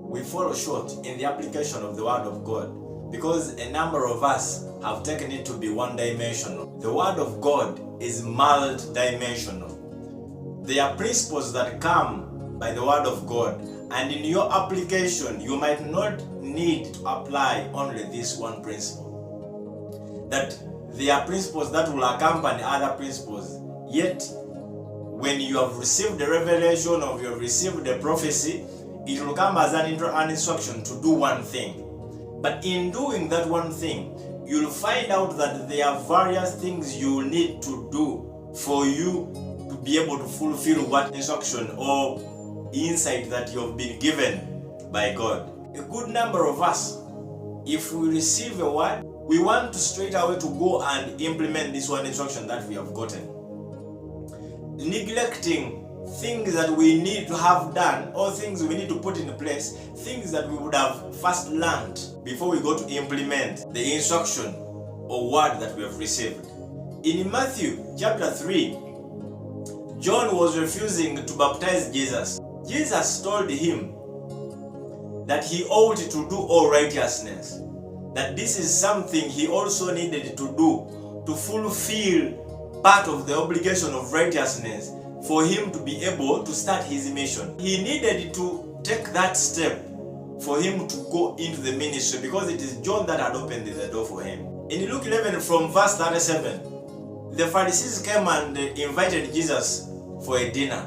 we fall short in the application of the Word of God because a number of us have taken it to be one-dimensional. The Word of God is multidimensional. There are principles that come by the Word of God, and in your application, you might not need to apply only this one principle. That there are principles that will accompany other principles, yet when you have received the revelation or you have received the prophecy, it will come as an instruction to do one thing. But in doing that one thing, you'll find out that there are various things you need to do for you to be able to fulfill what instruction or insight that you have been given by God. A good number of us, if we receive a word, we want to straight away to go and implement this one instruction that we have gotten, neglecting things that we need to have done or things we need to put in place, things that we would have first learned before we go to implement the instruction or word that we have received. In Matthew chapter 3, John was refusing to baptize Jesus. Jesus told him that he ought to do all righteousness, that this is something he also needed to do to fulfill part of the obligation of righteousness for him to be able to start his mission. He needed to take that step for him to go into the ministry because it is John that had opened the door for him. In Luke 11 from verse 37, the Pharisees came and invited Jesus for a dinner.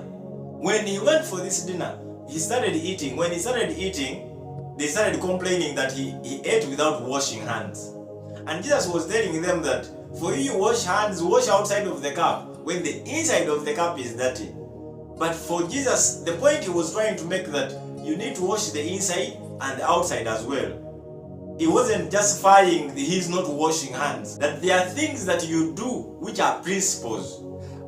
When he went for this dinner, he started eating. When he started eating, they started complaining that he ate without washing hands. And Jesus was telling them that for you wash hands, wash outside of the cup when the inside of the cup is dirty. But for Jesus, the point he was trying to make that you need to wash the inside and the outside as well. He wasn't justifying his not washing hands. That there are things that you do which are principles,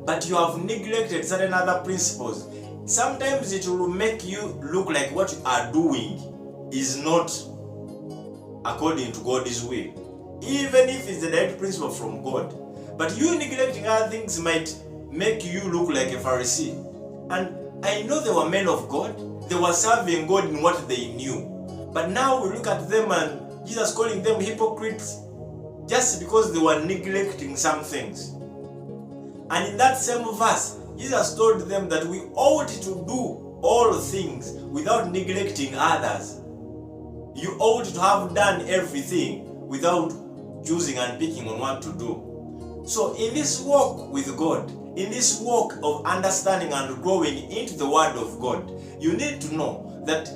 but you have neglected certain other principles. Sometimes it will make you look like what you are doing is not according to God's will, even if it's the direct principle from God. But you neglecting other things might make you look like a Pharisee. And I know they were men of God. They were serving God in what they knew. But now we look at them and Jesus calling them hypocrites just because they were neglecting some things. And in that same verse, Jesus told them that we ought to do all things without neglecting others. You ought to have done everything without choosing and picking on what to do. So in this walk with God, in this walk of understanding and growing into the Word of God, you need to know that